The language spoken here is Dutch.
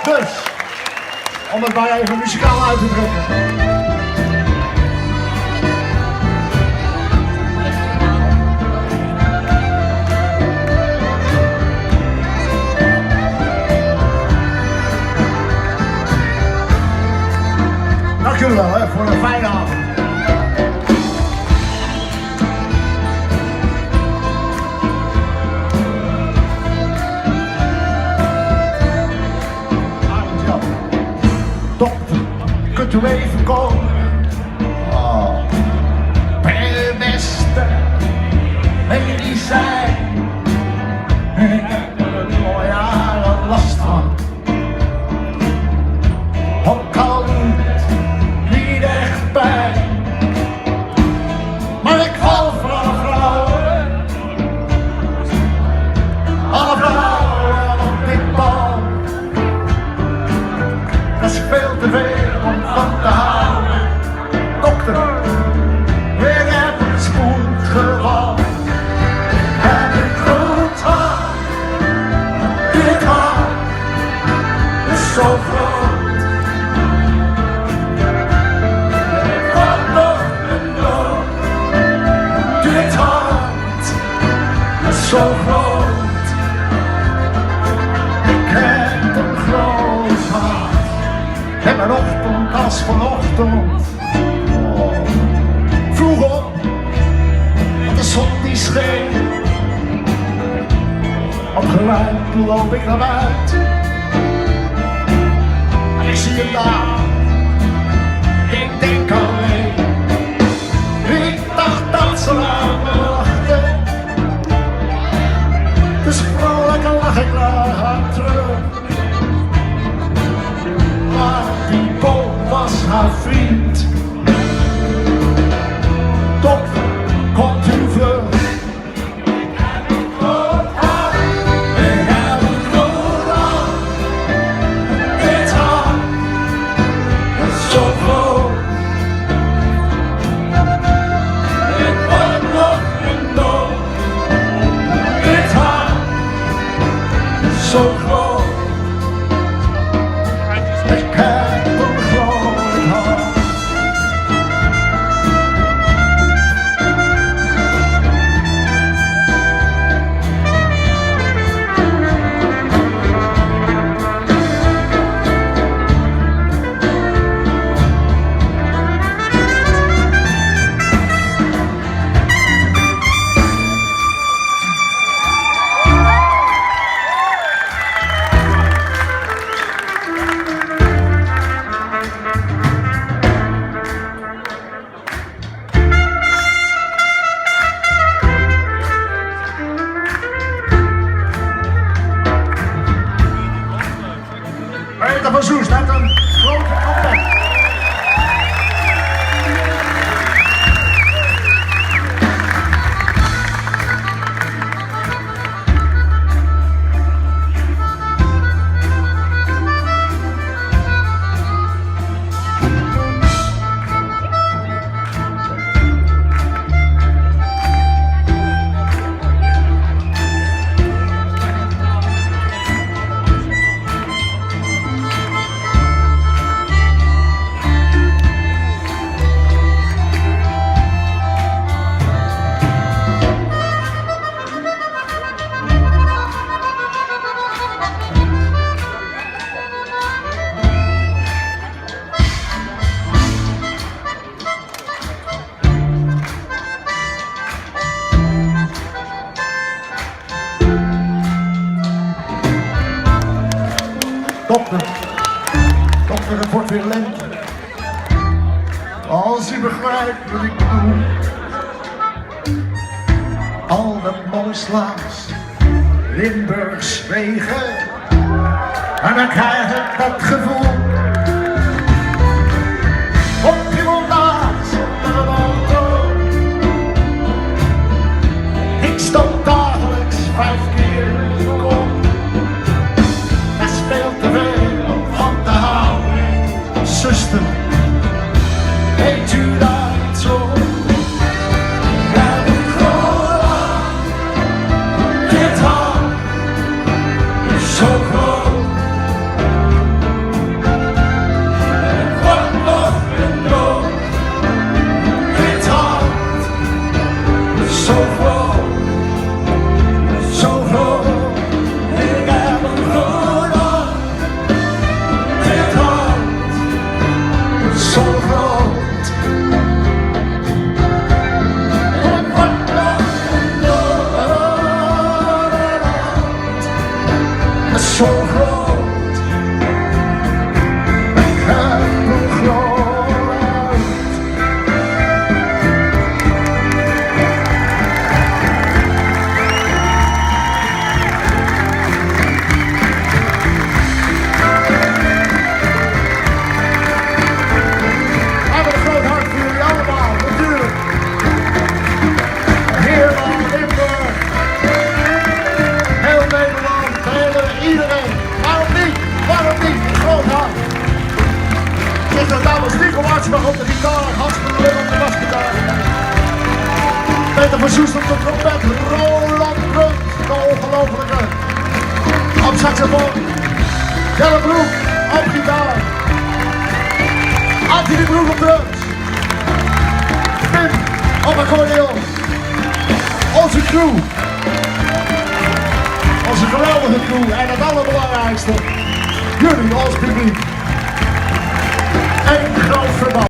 Dus, om het maar even muzikaal uit te drukken. Dank jullie wel hè, voor een fijne avond. Dokter, kunt u even komen? Oh. Bij de beste medicijn. Ik heb er al jaren last van. Ook al niet echt pijn. Maar ik val voor alle vrouwen. Alle vrouwen op dit bal. Dat is veel te veel om van te houden. Dokter, ik heb een spoedgeval. En een groot hart. Dit hart is zo groot. Wat nog een dood. Dit hart is zo groot. Ik heb een groot hart. En een ochtend als vanochtend. Oh. Vroeg op, de zon die scheen. Opgeruimd loop ik naar buiten. En ik zie hem daar. Ik denk alleen. Ik dacht dat ze naar me lachten. Dus vrolijk lach ik naar haar terug. Maar die boom was haar vriend. Dokter, komt u vlug. Ik heb een groot hart. Ik heb een groot hart. Dit hart is zo groot. Ik word nog in nood. Dit hart is zo groot. Ik heb een groot hart. Peter van Soest met een grote trompet. Dokter, het wordt weer lente. Als u begrijpt wat ik bedoel. Al de moois langs Limburgs wegen. En dan krijg ik dat gevoel. Op die mondaars onder een auto. Ik stop dagelijks 5 keer in de kop. Dat is veel te veel om van te houden. Zuster, weet u daar iets op? Zo groot. groot. Ik heb een groot hart. We hebben een groot hart voor jullie allemaal, natuurlijk. Heerland, Limburg, heel Nederland, iedereen. Waarom niet? Waarom niet? Een groot hart. Ik ben namens Nico Artsbach op de gitaar, Hans van der Lul op de basgitaar. Peter van Soest op de trompet, Roland Brunt, de ongelofelijke. Op saxofoon, Jelle Broek op gitaar. Anthony Broek op drums. Pim op accordeon. Onze crew. Onze geweldige crew. En het allerbelangrijkste. Jullie als publiek. Eén groot verband.